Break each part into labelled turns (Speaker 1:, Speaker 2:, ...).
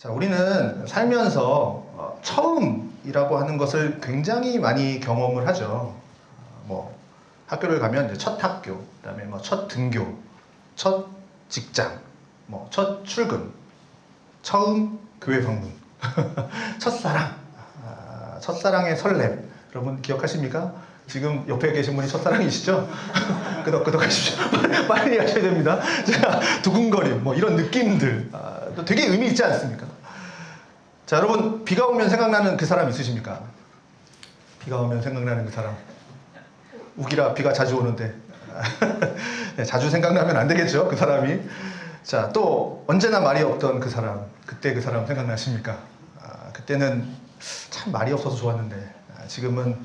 Speaker 1: 자, 우리는 살면서 처음이라고 하는 것을 굉장히 많이 경험을 하죠. 뭐 학교를 가면 이제 첫 학교, 그다음에 뭐 첫 등교, 첫 직장, 뭐 첫 출근, 처음 교회 방문, 첫사랑, 첫사랑의 설렘. 여러분 기억하십니까? 지금 옆에 계신 분이 첫사랑이시죠? 끄덕끄덕 하십시오. 빨리 하셔야 됩니다. 자, 두근거림, 뭐 이런 느낌들 되게 의미 있지 않습니까? 자, 여러분 비가 오면 생각나는 그 사람 있으십니까? 비가 오면 생각나는 그 사람. 우기라 비가 자주 오는데 네, 자주 생각나면 안 되겠죠, 그 사람이. 자, 또 언제나 말이 없던 그 사람, 그때 그 사람 생각나십니까? 그때는 참 말이 없어서 좋았는데 지금은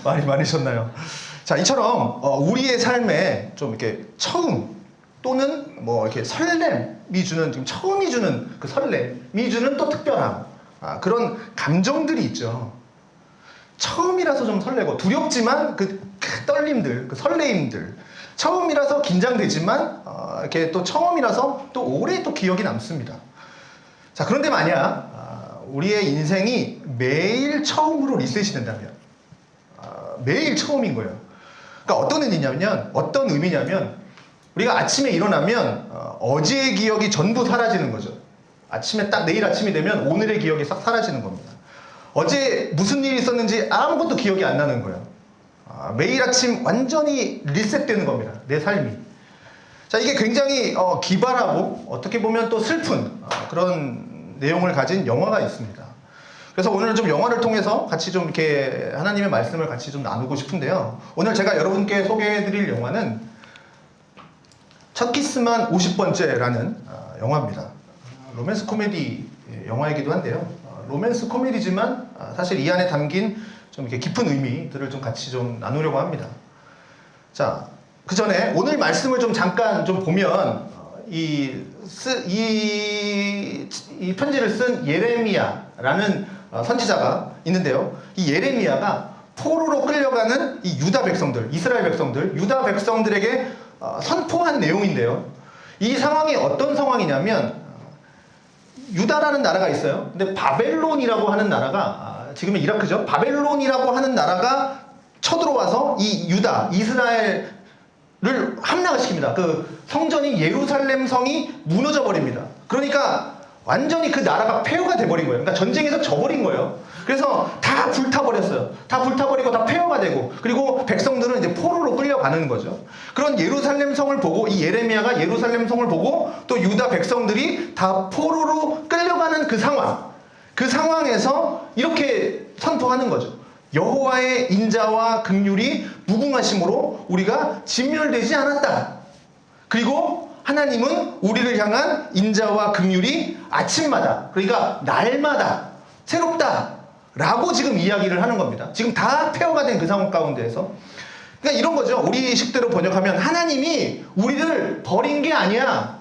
Speaker 1: 말이 많으셨나요? 자, 이처럼 우리의 삶에 좀 이렇게 처음 또는 뭐 이렇게 설렘이 주는, 지금 처음이 주는 그 설렘이 주는 또 특별함, 그런 감정들이 있죠. 처음이라서 좀 설레고 두렵지만 그 떨림들, 그 설레임들, 처음이라서 긴장되지만 이렇게 또 처음이라서 또 오래 또 기억이 남습니다. 자, 그런데 만약 우리의 인생이 매일 처음으로 리셋이 된다면, 매일 처음인 거예요. 그러니까 어떤 의미냐면 우리가 아침에 일어나면 어제의 기억이 전부 사라지는 거죠. 아침에 딱 내일 아침이 되면 오늘의 기억이 싹 사라지는 겁니다. 어제 무슨 일이 있었는지 아무것도 기억이 안 나는 거예요. 매일 아침 완전히 리셋되는 겁니다, 내 삶이. 자, 이게 굉장히 기발하고 어떻게 보면 또 슬픈 그런 내용을 가진 영화가 있습니다. 그래서 오늘 좀 영화를 통해서 같이 좀 이렇게 하나님의 말씀을 같이 좀 나누고 싶은데요. 오늘 제가 여러분께 소개해드릴 영화는 첫 키스만 50번째라는 영화입니다. 로맨스 코미디 영화이기도 한데요. 로맨스 코미디지만 사실 이 안에 담긴 좀 이렇게 깊은 의미들을 좀 같이 좀 나누려고 합니다. 자, 그 전에 오늘 말씀을 좀 잠깐 좀 보면 이 편지를 쓴 예레미야라는 선지자가 있는데요. 이 예레미야가 포로로 끌려가는 이 유다 백성들, 이스라엘 백성들, 유다 백성들에게 선포한 내용인데요. 이 상황이 어떤 상황이냐면 유다라는 나라가 있어요. 근데 바벨론이라고 하는 나라가, 지금은 이라크죠. 바벨론이라고 하는 나라가 쳐들어와서 이 유다, 이스라엘을 함락을 시킵니다. 그 성전인 예루살렘 성이 무너져 버립니다. 그러니까 완전히 그 나라가 폐허가 돼버린 거예요. 그러니까 전쟁에서 져버린 거예요. 그래서 다 불타버렸어요. 다 불타버리고 다 폐허가 되고, 그리고 백성들은 이제 포로로 끌려가는 거죠. 그런 예루살렘 성을 보고, 이 예레미야가 예루살렘 성을 보고 또 유다 백성들이 다 포로로 끌려가는 그 상황, 그 상황에서 이렇게 선포하는 거죠. 여호와의 인자와 긍휼이 무궁하심으로 우리가 진멸되지 않았다. 그리고 하나님은 우리를 향한 인자와 긍휼이 아침마다, 그러니까 날마다 새롭다 라고 지금 이야기를 하는 겁니다. 지금 다 폐허가 된 그 상황 가운데에서. 그러니까 이런 거죠. 우리 식대로 번역하면 하나님이 우리를 버린 게 아니야,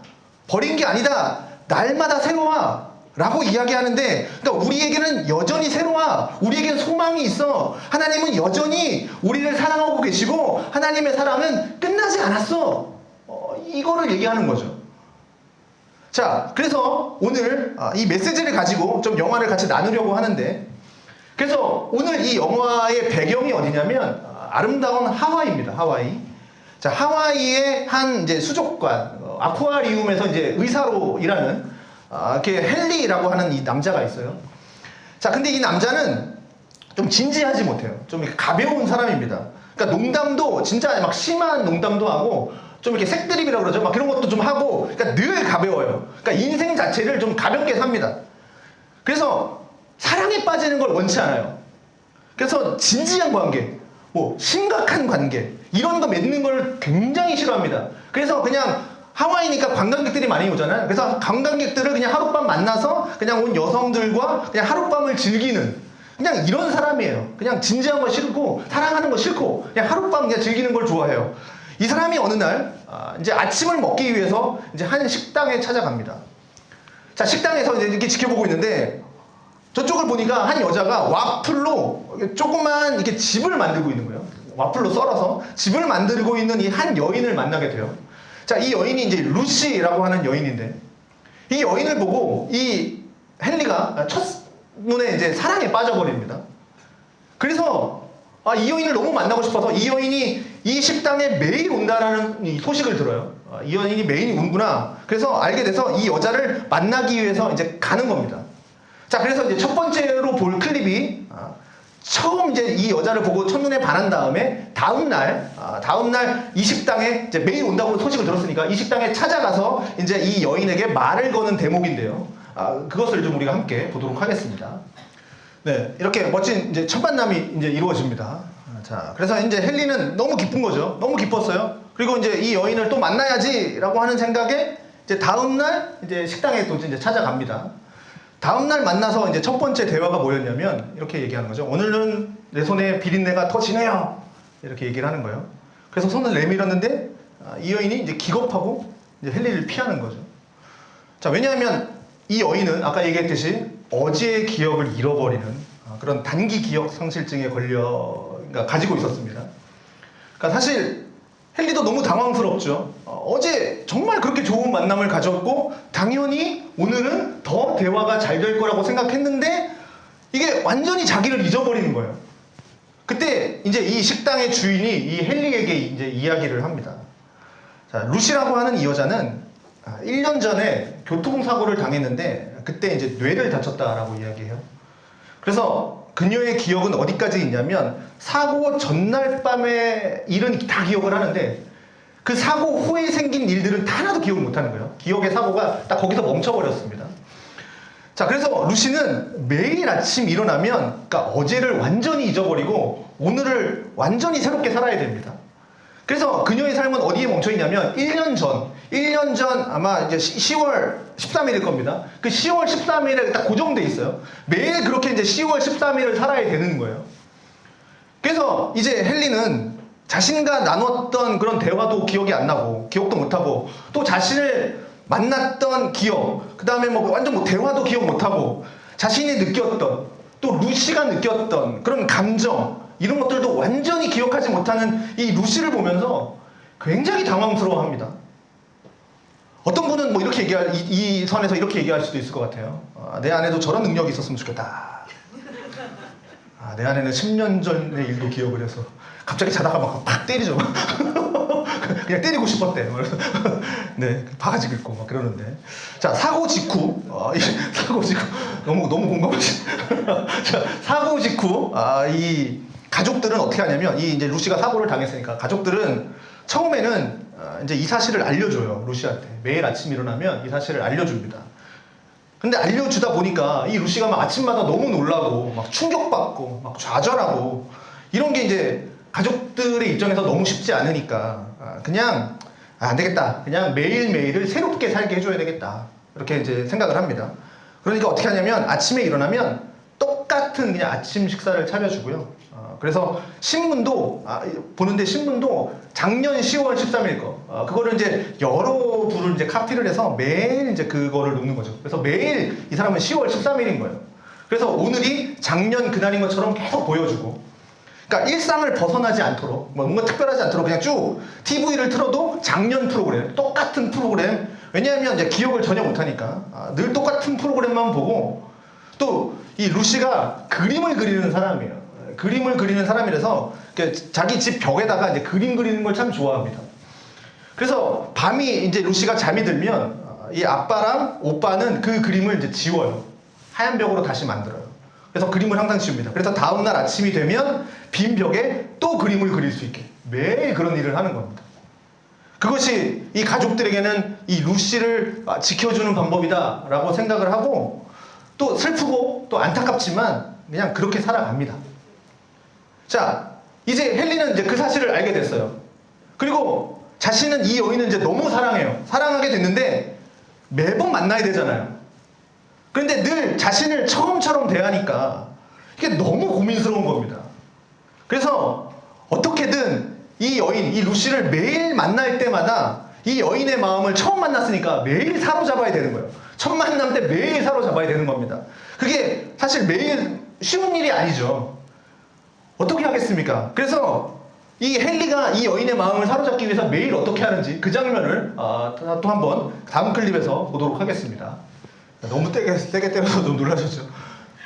Speaker 1: 버린 게 아니다, 날마다 새로워 라고 이야기하는데, 그러니까 우리에게는 여전히 새로워, 우리에게는 소망이 있어. 하나님은 여전히 우리를 사랑하고 계시고 하나님의 사랑은 끝나지 않았어. 이거를 얘기하는 거죠. 자, 그래서 오늘 이 메시지를 가지고 좀 영화를 같이 나누려고 하는데, 그래서 오늘 이 영화의 배경이 어디냐면 아름다운 하와이입니다. 하와이. 자, 하와이의 한 이제 수족관, 아쿠아리움에서 이제 의사로 일하는 이렇게 헨리라고 하는 이 남자가 있어요. 자, 근데 이 남자는 좀 진지하지 못해요. 좀 이렇게 가벼운 사람입니다. 그러니까 농담도 진짜 막 심한 농담도 하고, 좀 이렇게 색드립이라고 그러죠. 막 그런 것도 좀 하고, 그러니까 늘 가벼워요. 그러니까 인생 자체를 좀 가볍게 삽니다. 그래서 사랑에 빠지는 걸 원치 않아요. 그래서 진지한 관계, 뭐 심각한 관계, 이런 거 맺는 걸 굉장히 싫어합니다. 그래서 그냥 하와이니까 관광객들이 많이 오잖아요. 그래서 관광객들을 그냥 하룻밤 만나서 그냥 온 여성들과 그냥 하룻밤을 즐기는, 그냥 이런 사람이에요. 그냥 진지한 거 싫고 사랑하는 거 싫고 그냥 하룻밤 그냥 즐기는 걸 좋아해요. 이 사람이 어느 날 이제 아침을 먹기 위해서 이제 한 식당에 찾아갑니다. 자, 식당에서 이제 이렇게 지켜보고 있는데 저쪽을 보니까 한 여자가 와플로 조그만 이렇게 집을 만들고 있는 거예요. 와플로 썰어서 집을 만들고 있는 이 한 여인을 만나게 돼요. 자, 이 여인이 이제 루시라고 하는 여인인데, 이 여인을 보고 이 헨리가 첫눈에 이제 사랑에 빠져버립니다. 그래서 이 여인을 너무 만나고 싶어서 이 여인이 이 식당에 매일 온다라는 이 소식을 들어요. 이 여인이 매일 오는구나. 그래서 알게 돼서 이 여자를 만나기 위해서 이제 가는 겁니다. 자, 그래서 이제 첫 번째로 볼 클립이 처음 이제 이 여자를 보고 첫눈에 반한 다음에 다음날 이 식당에 이제 매일 온다고 소식을 들었으니까 이 식당에 찾아가서 이제 이 여인에게 말을 거는 대목인데요. 그것을 좀 우리가 함께 보도록 하겠습니다. 네, 이렇게 멋진 이제 첫 만남이 이제 이루어집니다. 자, 그래서 이제 헨리는 너무 기쁜 거죠. 너무 기뻤어요. 그리고 이제 이 여인을 또 만나야지라고 하는 생각에 이제 다음날 이제 식당에 또 이제 찾아갑니다. 다음날 만나서 이제 첫 번째 대화가 뭐였냐면 이렇게 얘기하는 거죠. 오늘은 내 손에 비린내가 더 진해요. 이렇게 얘기를 하는 거예요. 그래서 손을 내밀었는데 이 여인이 이제 기겁하고 이제 헨리를 피하는 거죠. 자, 왜냐하면 이 여인은 아까 얘기했듯이 어제의 기억을 잃어버리는 그런 단기 기억 상실증에 그러니까 가지고 있었습니다. 그러니까 사실 헨리도 너무 당황스럽죠. 어제 정말 그렇게 좋은 만남을 가졌고 당연히 오늘은 더 대화가 잘 될 거라고 생각했는데 이게 완전히 자기를 잊어버리는 거예요. 그때 이제 이 식당의 주인이 이 헨리에게 이제 이야기를 합니다. 자, 루시라고 하는 이 여자는 1년 전에 교통사고를 당했는데 그때 이제 뇌를 다쳤다라고 이야기해요. 그래서 그녀의 기억은 어디까지 있냐면 사고 전날 밤의 일은 다 기억을 하는데 그 사고 후에 생긴 일들은 다 하나도 기억을 못하는 거예요. 기억의 사고가 딱 거기서 멈춰버렸습니다. 자, 그래서 루시는 매일 아침 일어나면 그러니까 어제를 완전히 잊어버리고 오늘을 완전히 새롭게 살아야 됩니다. 그래서 그녀의 삶은 어디에 멈춰있냐면 1년 전 아마 이제 10월 13일일 겁니다. 그 10월 13일에 딱 고정돼 있어요. 매일 그렇게 이제 10월 13일을 살아야 되는 거예요. 그래서 이제 헨리는 자신과 나눴던 그런 대화도 기억이 안 나고 기억도 못하고 또 자신을 만났던 기억, 그 다음에 뭐 완전 뭐 대화도 기억 못하고 자신이 느꼈던 또 루시가 느꼈던 그런 감정 이런 것들도 완전히 기억하지 못하는 이 루시를 보면서 굉장히 당황스러워합니다. 어떤 분은 뭐 이렇게 이 선에서 이렇게 얘기할 수도 있을 것 같아요. 내 안에도 저런 능력이 있었으면 좋겠다. 내 안에는 10년 전의 일도 기억을 해서 갑자기 자다가 막 팍 때리죠. 그냥 때리고 싶었대. 네, 바가지 긁고 막 그러는데. 자, 사고 직후, 너무 공감하시. 자, 사고 직후, 이 가족들은 어떻게 하냐면, 이제 루시가 사고를 당했으니까 가족들은 처음에는 이제 이 사실을 알려줘요, 루시한테. 매일 아침 일어나면 이 사실을 알려줍니다. 근데 알려주다 보니까 이 루시가 막 아침마다 너무 놀라고, 막 충격받고, 막 좌절하고, 이런 게 이제 가족들의 입장에서 너무 쉽지 않으니까, 그냥, 안 되겠다. 그냥 매일매일을 새롭게 살게 해줘야 되겠다. 이렇게 이제 생각을 합니다. 그러니까 어떻게 하냐면, 아침에 일어나면 똑같은 그냥 아침 식사를 차려주고요. 그래서 신문도, 보는데 신문도 작년 10월 13일 거, 그거를 이제 여러 부를 이제 카피를 해서 매일 이제 그거를 놓는 거죠. 그래서 매일 이 사람은 10월 13일인 거예요. 그래서 오늘이 작년 그날인 것처럼 계속 보여주고, 그러니까 일상을 벗어나지 않도록, 뭔가 특별하지 않도록 그냥 쭉 TV를 틀어도 작년 프로그램, 똑같은 프로그램, 왜냐하면 이제 기억을 전혀 못하니까, 늘 똑같은 프로그램만 보고, 또 이 루시가 그림을 그리는 사람이에요. 그림을 그리는 사람이라서 자기 집 벽에다가 이제 그림 그리는 걸 참 좋아합니다. 그래서 밤이 이제 루시가 잠이 들면 이 아빠랑 오빠는 그 그림을 이제 지워요. 하얀 벽으로 다시 만들어요. 그래서 그림을 항상 지웁니다. 그래서 다음날 아침이 되면 빈 벽에 또 그림을 그릴 수 있게 매일 그런 일을 하는 겁니다. 그것이 이 가족들에게는 이 루시를 지켜주는 방법이다 라고 생각을 하고 또 슬프고 또 안타깝지만 그냥 그렇게 살아갑니다. 자, 이제 헨리는 이제 그 사실을 알게 됐어요. 그리고 자신은 이 여인을 이제 너무 사랑해요. 사랑하게 됐는데 매번 만나야 되잖아요. 그런데 늘 자신을 처음처럼 대하니까 이게 너무 고민스러운 겁니다. 그래서 어떻게든 이 여인, 이 루시를 매일 만날 때마다 이 여인의 마음을 처음 만났으니까 매일 사로잡아야 되는 거예요. 첫 만남 때 매일 사로잡아야 되는 겁니다. 그게 사실 매일 쉬운 일이 아니죠. 어떻게 하겠습니까? 그래서 이 헨리가 이 여인의 마음을 사로잡기 위해서 매일 어떻게 하는지 그 장면을 또 한번 다음 클립에서 보도록 하겠습니다. 너무 세게 때려서 좀 놀라셨죠?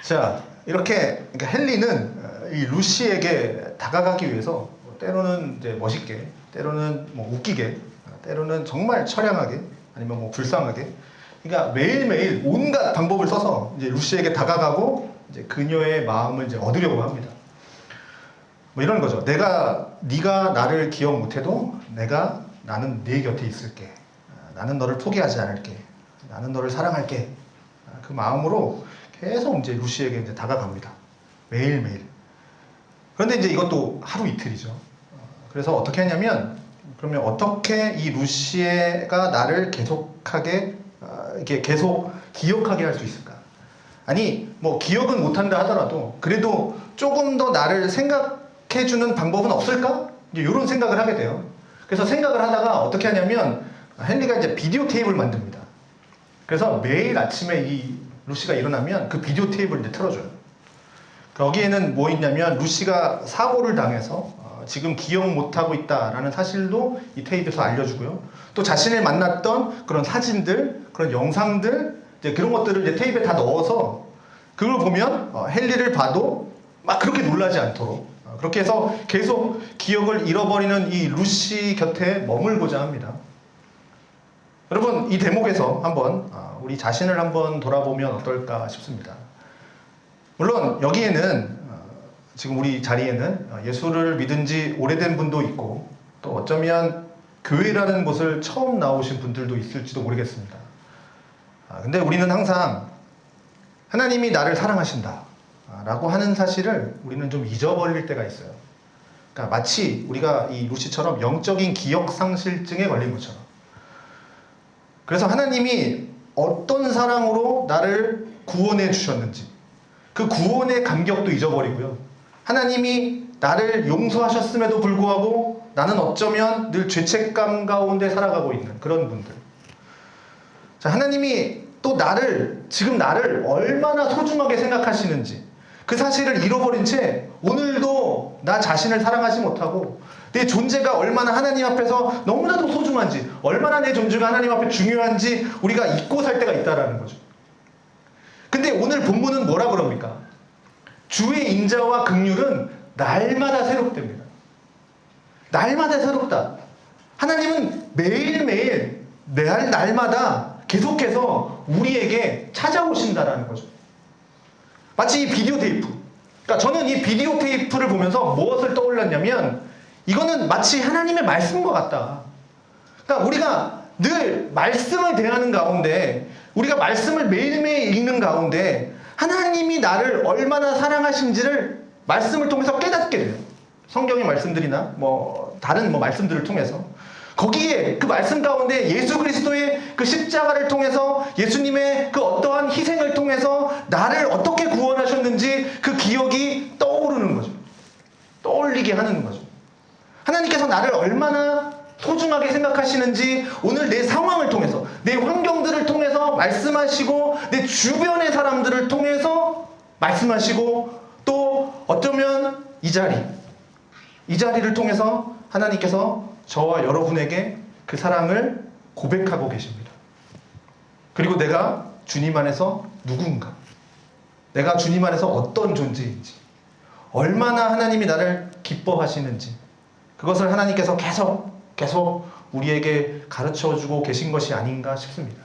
Speaker 1: 자, 이렇게 그러니까 헨리는 이 루시에게 다가가기 위해서 때로는 이제 멋있게, 때로는 뭐 웃기게, 때로는 정말 처량하게, 아니면 뭐 불쌍하게, 그러니까 매일매일 온갖 방법을 써서 이제 루시에게 다가가고 이제 그녀의 마음을 이제 얻으려고 합니다. 뭐 이런 거죠. 네가 나를 기억 못해도 나는 네 곁에 있을게. 나는 너를 포기하지 않을게. 나는 너를 사랑할게. 그 마음으로 계속 이제 루시에게 이제 다가갑니다. 매일매일. 그런데 이제 이것도 하루 이틀이죠. 그래서 어떻게 하냐면, 그러면 어떻게 이 루시에가 나를 이렇게 계속 기억하게 할 수 있을까? 아니, 뭐 기억은 못한다 하더라도 그래도 조금 더 나를 생각해주는 방법은 없을까? 이런 생각을 하게 돼요. 그래서 생각을 하다가 어떻게 하냐면 헨리가 이제 비디오 테이프를 만듭니다. 그래서 매일 아침에 이 루시가 일어나면 그 비디오 테이프를 이제 틀어줘요. 거기에는 뭐 있냐면 루시가 사고를 당해서 지금 기억 못하고 있다라는 사실도 이 테이프에서 알려주고요. 또 자신을 만났던 그런 사진들, 그런 영상들, 이제 그런 것들을 이제 테이프에 다 넣어서 그걸 보면 헨리를 봐도 막 그렇게 놀라지 않도록 그렇게 해서 계속 기억을 잃어버리는 이 루시 곁에 머물고자 합니다. 여러분, 이 대목에서 한번 우리 자신을 한번 돌아보면 어떨까 싶습니다. 물론 여기에는 지금 우리 자리에는 예수를 믿은 지 오래된 분도 있고 또 어쩌면 교회라는 곳을 처음 나오신 분들도 있을지도 모르겠습니다. 근데 우리는 항상 하나님이 나를 사랑하신다 라고 하는 사실을 우리는 좀 잊어버릴 때가 있어요. 그러니까 마치 우리가 이 루시처럼 영적인 기억상실증에 걸린 것처럼. 그래서 하나님이 어떤 사랑으로 나를 구원해 주셨는지 그 구원의 감격도 잊어버리고요. 하나님이 나를 용서하셨음에도 불구하고 나는 어쩌면 늘 죄책감 가운데 살아가고 있는 그런 분들. 자, 하나님이 또 지금 나를 얼마나 소중하게 생각하시는지 그 사실을 잃어버린 채 오늘도 나 자신을 사랑하지 못하고 내 존재가 얼마나 하나님 앞에서 너무나도 소중한지, 얼마나 내 존재가 하나님 앞에 중요한지 우리가 잊고 살 때가 있다라는 거죠. 근데 오늘 본문은 뭐라 그럽니까? 주의 인자와 긍휼은 날마다 새롭답니다. 날마다 새롭다. 하나님은 매일매일 날마다 계속해서 우리에게 찾아오신다라는 거죠. 마치 이 비디오 테이프. 그러니까 저는 이 비디오 테이프를 보면서 무엇을 떠올렸냐면 이거는 마치 하나님의 말씀과 같다. 그러니까 우리가 늘 말씀을 대하는 가운데 우리가 말씀을 매일매일 읽는 가운데 하나님이 나를 얼마나 사랑하신지를 말씀을 통해서 깨닫게 돼요. 성경의 말씀들이나 다른 말씀들을 통해서 거기에 그 말씀 가운데 예수 그리스도의 그 십자가를 통해서 예수님의 그 어떠한 희생을 통해서 나를 어떻게 구원하셨는지 그 기억이 떠오르는 거죠. 떠올리게 하는 거죠. 하나님께서 나를 얼마나 소중하게 생각하시는지 오늘 내 상황을 통해서 내 환경들을 통해서 말씀하시고 내 주변의 사람들을 통해서 말씀하시고 또 어쩌면 이 자리를 통해서 하나님께서 저와 여러분에게 그 사랑을 고백하고 계십니다. 그리고 내가 주님 안에서 누군가, 내가 주님 안에서 어떤 존재인지, 얼마나 하나님이 나를 기뻐하시는지 그것을 하나님께서 계속 우리에게 가르쳐주고 계신 것이 아닌가 싶습니다.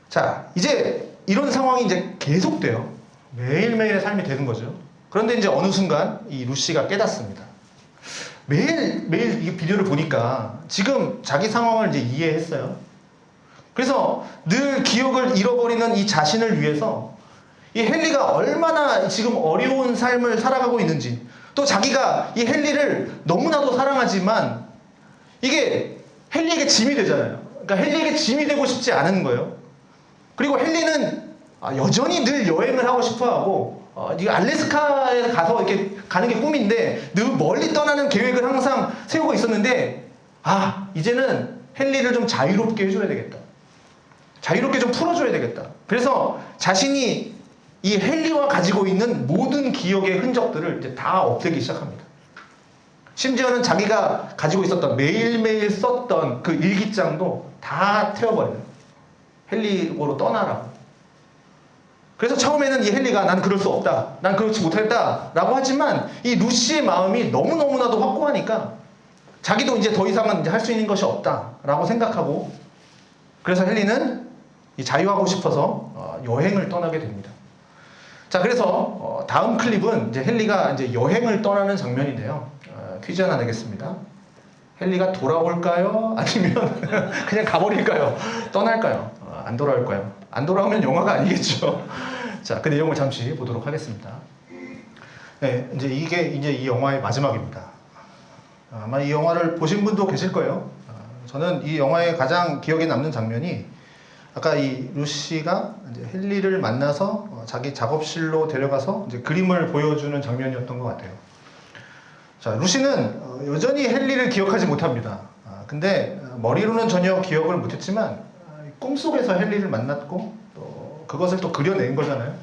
Speaker 1: 자, 이제 이런 상황이 이제 계속돼요. 매일매일의 삶이 되는 거죠. 그런데 이제 어느 순간 이 루시가 깨닫습니다. 매일 이 비디오를 보니까 지금 자기 상황을 이제 이해했어요. 그래서 늘 기억을 잃어버리는 이 자신을 위해서 이 헨리가 얼마나 지금 어려운 삶을 살아가고 있는지, 또 자기가 이 헨리를 너무나도 사랑하지만 이게 헨리에게 짐이 되잖아요. 그러니까 헨리에게 짐이 되고 싶지 않은 거예요. 그리고 헨리는 여전히 늘 여행을 하고 싶어하고 알래스카에 가서 이렇게 가는 게 꿈인데 늘 멀리 떠나는 계획을 항상 세우고 있었는데 이제는 헨리를 좀 자유롭게 해줘야 되겠다. 자유롭게 좀 풀어줘야 되겠다. 그래서 자신이 이 헨리와 가지고 있는 모든 기억의 흔적들을 이제 다 없애기 시작합니다. 심지어는 자기가 가지고 있었던 매일매일 썼던 그 일기장도 다 태워버려요. 헨리고로 떠나라고. 그래서 처음에는 이 헨리가 난 그럴 수 없다, 난 그렇지 못하겠다 라고 하지만 이 루시의 마음이 너무너무나도 확고하니까 자기도 이제 더 이상은 할 수 있는 것이 없다 라고 생각하고, 그래서 헨리는 이 자유하고 싶어서 여행을 떠나게 됩니다. 자, 그래서 다음 클립은 이제 헨리가 이제 여행을 떠나는 장면인데요. 퀴즈 하나 내겠습니다. 헨리가 돌아올까요? 아니면 그냥 가버릴까요? 떠날까요? 안 돌아올까요? 안 돌아오면 영화가 아니겠죠. 자, 그 내용을 잠시 보도록 하겠습니다. 네, 이게 이제 이 영화의 마지막입니다. 아마 이 영화를 보신 분도 계실 거예요. 저는 이 영화의 가장 기억에 남는 장면이 아까 이 루시가 이제 헨리를 만나서 자기 작업실로 데려가서 이제 그림을 보여주는 장면이었던 것 같아요. 자, 루시는 여전히 헨리를 기억하지 못합니다. 근데 머리로는 전혀 기억을 못했지만 꿈속에서 헨리를 만났고 또 그것을 또 그려낸 거잖아요.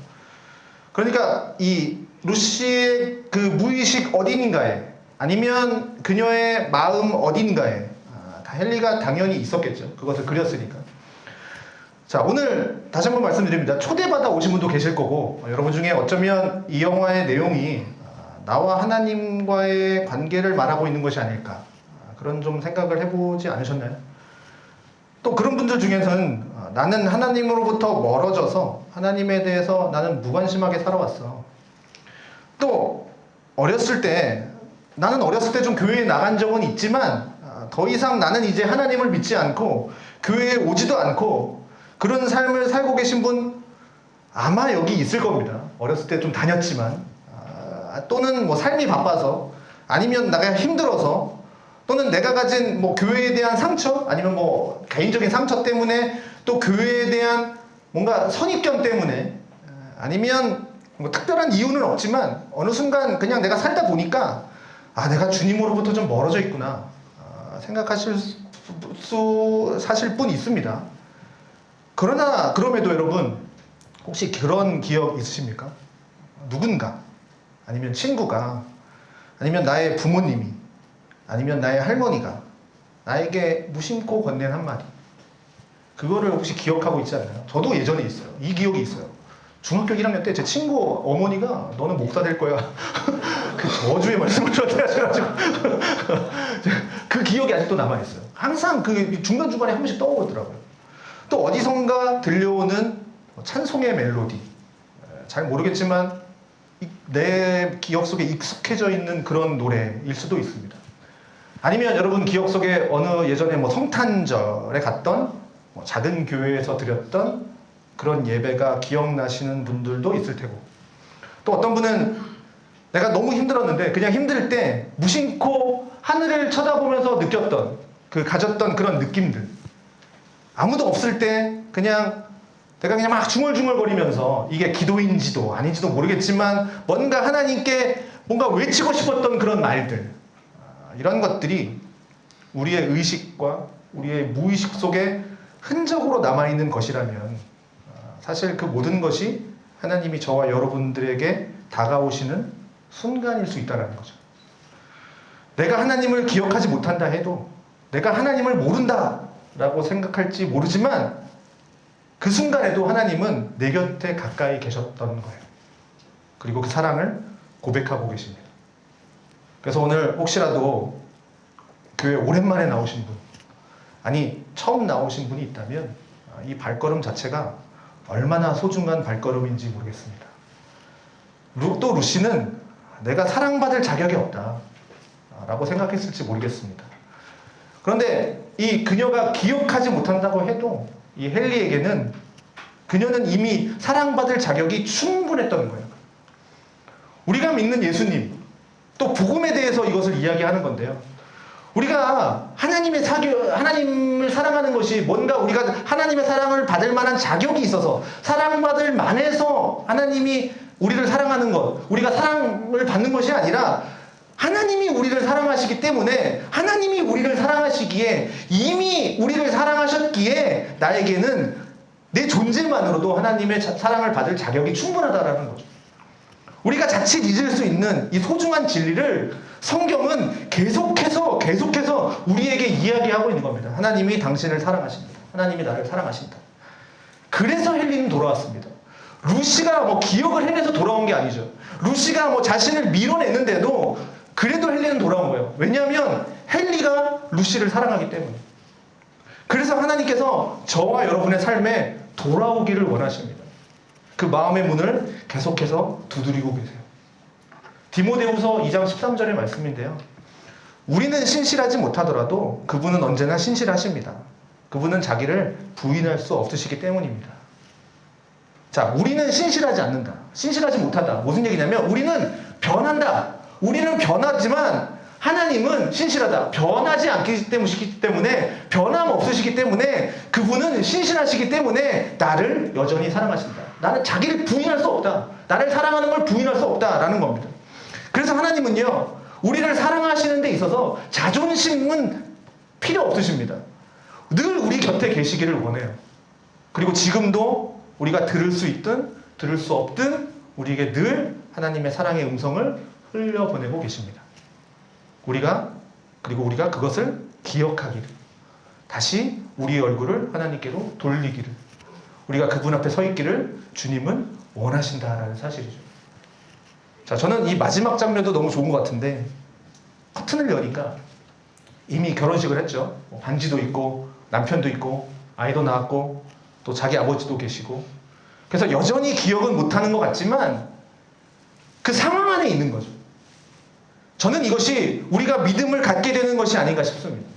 Speaker 1: 그러니까 이 루시의 그 무의식 어딘가에, 아니면 그녀의 마음 어딘가에 다 헨리가 당연히 있었겠죠. 그것을 그렸으니까. 자, 오늘 다시 한번 말씀드립니다. 초대받아 오신 분도 계실 거고, 여러분 중에 어쩌면 이 영화의 내용이 나와 하나님과의 관계를 말하고 있는 것이 아닐까, 그런 좀 생각을 해보지 않으셨나요? 또 그런 분들 중에서는 나는 하나님으로부터 멀어져서 하나님에 대해서 나는 무관심하게 살아왔어. 또 나는 어렸을 때 좀 교회에 나간 적은 있지만 더 이상 나는 이제 하나님을 믿지 않고 교회에 오지도 않고 그런 삶을 살고 계신 분 아마 여기 있을 겁니다. 어렸을 때 좀 다녔지만, 또는 뭐 삶이 바빠서, 아니면 내가 힘들어서, 또는 내가 가진 뭐 교회에 대한 상처, 아니면 뭐 개인적인 상처 때문에, 또 교회에 대한 뭔가 선입견 때문에, 아니면 뭐 특별한 이유는 없지만 어느 순간 그냥 내가 살다 보니까 내가 주님으로부터 좀 멀어져 있구나 생각하실 사실 뿐 있습니다. 그러나 그럼에도 여러분, 혹시 그런 기억 있으십니까? 누군가, 아니면 친구가, 아니면 나의 부모님이, 아니면 나의 할머니가 나에게 무심코 건넨 한마디, 그거를 혹시 기억하고 있지 않나요? 저도 예전에 있어요. 이 기억이 있어요. 중학교 1학년 때 제 친구 어머니가 너는 목사 될 거야 그 저주의 말씀을 저한테 하셔가지고 그 기억이 아직도 남아있어요. 항상 그 중간중간에 한 번씩 떠오르더라고요. 또 어디선가 들려오는 찬송의 멜로디, 잘 모르겠지만 내 기억 속에 익숙해져 있는 그런 노래일 수도 있습니다. 아니면 여러분 기억 속에 어느 예전에 뭐 성탄절에 갔던 작은 교회에서 드렸던 그런 예배가 기억나시는 분들도 있을 테고, 또 어떤 분은 내가 너무 힘들었는데 그냥 힘들 때 무심코 하늘을 쳐다보면서 느꼈던 가졌던 그런 느낌들, 아무도 없을 때 그냥 내가 그냥 막 중얼중얼거리면서 이게 기도인지도 아닌지도 모르겠지만 뭔가 하나님께 뭔가 외치고 싶었던 그런 말들, 이런 것들이 우리의 의식과 우리의 무의식 속에 흔적으로 남아있는 것이라면 사실 그 모든 것이 하나님이 저와 여러분들에게 다가오시는 순간일 수 있다는 거죠. 내가 하나님을 기억하지 못한다 해도, 내가 하나님을 모른다 라고 생각할지 모르지만 그 순간에도 하나님은 내 곁에 가까이 계셨던 거예요. 그리고 그 사랑을 고백하고 계십니다. 그래서 오늘 혹시라도 교회 오랜만에 나오신 분, 아니 처음 나오신 분이 있다면 이 발걸음 자체가 얼마나 소중한 발걸음인지 모르겠습니다. 또 루시는 내가 사랑받을 자격이 없다 라고 생각했을지 모르겠습니다. 그런데 이 그녀가 기억하지 못한다고 해도 이 헨리에게는 그녀는 이미 사랑받을 자격이 충분했던 거예요. 우리가 믿는 예수님, 또 복음에 대해서 이것을 이야기하는 건데요. 우리가 하나님을 사랑하는 것이 뭔가 우리가 하나님의 사랑을 받을 만한 자격이 있어서 사랑받을 만해서 하나님이 우리를 사랑하는 것, 우리가 사랑을 받는 것이 아니라 하나님이 우리를 사랑하시기 때문에, 하나님이 우리를 사랑하시기에, 이미 우리를 사랑하셨기에 나에게는 내 존재만으로도 하나님의 사랑을 받을 자격이 충분하다라는 거죠. 우리가 자칫 잊을 수 있는 이 소중한 진리를 성경은 계속해서 우리에게 이야기하고 있는 겁니다. 하나님이 당신을 사랑하십니다. 하나님이 나를 사랑하신다. 그래서 헨리는 돌아왔습니다. 루시가 뭐 기억을 해내서 돌아온 게 아니죠. 루시가 뭐 자신을 밀어냈는데도 그래도 헨리는 돌아온 거예요. 왜냐하면 헨리가 루시를 사랑하기 때문에. 그래서 하나님께서 저와 여러분의 삶에 돌아오기를 원하십니다. 그 마음의 문을 계속해서 두드리고 계세요. 디모데후서 2장 13절의 말씀인데요. 우리는 신실하지 못하더라도 그분은 언제나 신실하십니다. 그분은 자기를 부인할 수 없으시기 때문입니다. 자, 우리는 신실하지 않는다. 신실하지 못하다. 무슨 얘기냐면 우리는 변한다. 우리는 변하지만 하나님은 신실하다. 변하지 않기 때문에 변함없으시기 때문에 그분은 신실하시기 때문에 나를 여전히 사랑하신다. 나는 자기를 부인할 수 없다. 나를 사랑하는 걸 부인할 수 없다라는 겁니다. 그래서 하나님은요, 우리를 사랑하시는 데 있어서 자존심은 필요 없으십니다. 늘 우리 곁에 계시기를 원해요. 그리고 지금도 우리가 들을 수 있든 들을 수 없든 우리에게 늘 하나님의 사랑의 음성을 흘려보내고 계십니다. 그리고 우리가 그것을 기억하기를, 다시 우리의 얼굴을 하나님께로 돌리기를, 우리가 그분 앞에 서 있기를 주님은 원하신다라는 사실이죠. 자, 저는 이 마지막 장면도 너무 좋은 것 같은데, 커튼을 여니까 이미 결혼식을 했죠. 반지도 있고 남편도 있고 아이도 낳았고 또 자기 아버지도 계시고, 그래서 여전히 기억은 못하는 것 같지만 그 상황 안에 있는 거죠. 저는 이것이 우리가 믿음을 갖게 되는 것이 아닌가 싶습니다.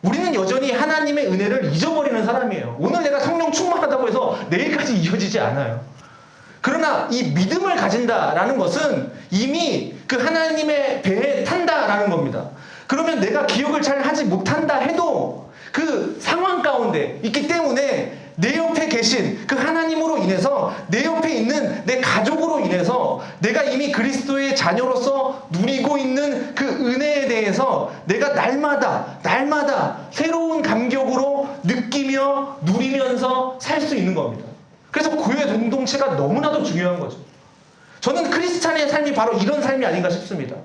Speaker 1: 우리는 여전히 하나님의 은혜를 잊어버리는 사람이에요. 오늘 내가 성령 충만하다고 해서 내일까지 이어지지 않아요. 그러나 이 믿음을 가진다라는 것은 이미 그 하나님의 배에 탄다라는 겁니다. 그러면 내가 기억을 잘 하지 못한다 해도 그 상황 가운데 있기 때문에 내 옆에 계신 그 하나님으로 인해서, 내 옆에 있는 내 가족으로 인해서 내가 이미 그리스도의 자녀로서 누리고 있는 그 은혜에 대해서 내가 날마다 새로운 감격으로 느끼며 누리면서 살 수 있는 겁니다. 그래서 교회 공동체가 너무나도 중요한 거죠. 저는 크리스찬의 삶이 바로 이런 삶이 아닌가 싶습니다.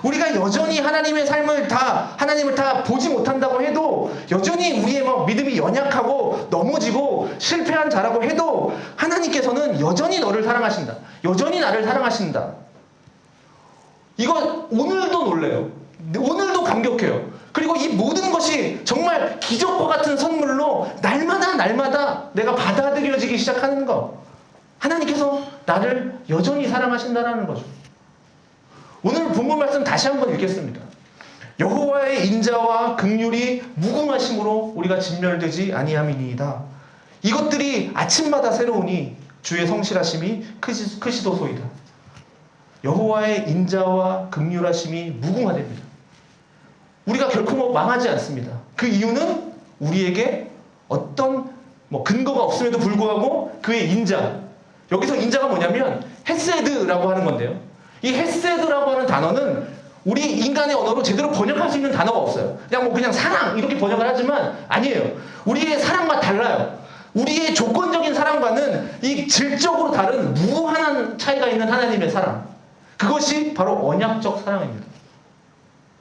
Speaker 1: 우리가 여전히 하나님의 삶을 하나님을 다 보지 못한다고 해도, 여전히 우리의 믿음이 연약하고 넘어지고 실패한 자라고 해도 하나님께서는 여전히 너를 사랑하신다. 여전히 나를 사랑하신다. 이거 오늘도 놀래요. 오늘도 감격해요. 그리고 이 모든 것이 정말 기적과 같은 선물로 날마다 내가 받아들여지기 시작하는 거. 하나님께서 나를 여전히 사랑하신다는 거죠. 오늘 본문 말씀 다시 한번 읽겠습니다. 여호와의 인자와 긍휼이 무궁하심으로 우리가 진멸되지 아니함이니이다. 이것들이 아침마다 새로우니 주의 성실하심이 크시도소이다. 여호와의 인자와 긍휼하심이 무궁하답니다. 우리가 결코 망하지 않습니다. 그 이유는 우리에게 어떤 근거가 없음에도 불구하고 그의 인자, 여기서 인자가 뭐냐면 헤세드라고 하는 건데요. 이 헤세드라고 하는 단어는 우리 인간의 언어로 제대로 번역할 수 있는 단어가 없어요. 그냥 사랑 이렇게 번역을 하지만 아니에요. 우리의 사랑과 달라요. 우리의 조건적인 사랑과는 이 질적으로 다른 무한한 차이가 있는 하나님의 사랑. 그것이 바로 언약적 사랑입니다.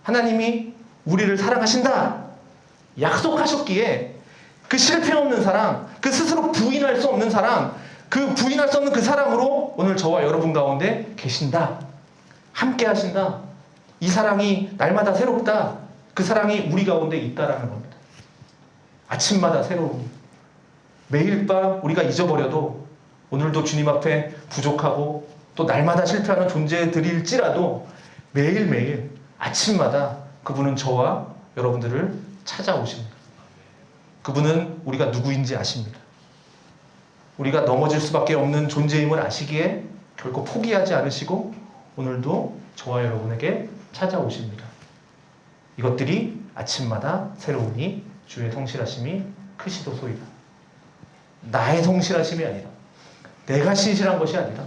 Speaker 1: 하나님이 우리를 사랑하신다 약속하셨기에 그 실패 없는 사랑, 그 스스로 부인할 수 없는 사랑, 그 부인할 수 없는 그 사랑으로 오늘 저와 여러분 가운데 계신다. 함께 하신다. 이 사랑이 날마다 새롭다. 그 사랑이 우리 가운데 있다라는 겁니다. 아침마다 새로운, 매일 밤 우리가 잊어버려도 오늘도 주님 앞에 부족하고 또 날마다 실패하는 존재들일지라도 매일매일 아침마다 그분은 저와 여러분들을 찾아오십니다. 그분은 우리가 누구인지 아십니다. 우리가 넘어질 수밖에 없는 존재임을 아시기에 결코 포기하지 않으시고 오늘도 저와 여러분에게 찾아오십니다. 이것들이 아침마다 새로우니 주의 성실하심이 크시도소이다. 나의 성실하심이 아니라, 내가 신실한 것이 아니라,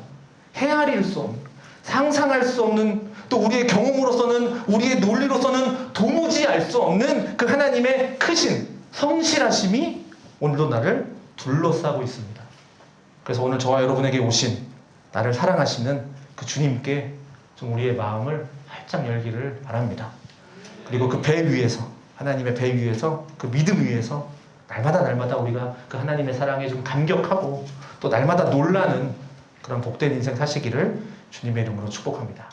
Speaker 1: 헤아릴 수 없는, 상상할 수 없는, 또 우리의 경험으로서는, 우리의 논리로서는 도무지 알 수 없는 그 하나님의 크신 성실하심이 오늘도 나를 둘러싸고 있습니다. 그래서 오늘 저와 여러분에게 오신 나를 사랑하시는 그 주님께 좀 우리의 마음을 활짝 열기를 바랍니다. 그리고 그 배 위에서, 하나님의 배 위에서, 그 믿음 위에서 날마다 우리가 그 하나님의 사랑에 좀 감격하고 또 날마다 놀라는 그런 복된 인생 사시기를 주님의 이름으로 축복합니다.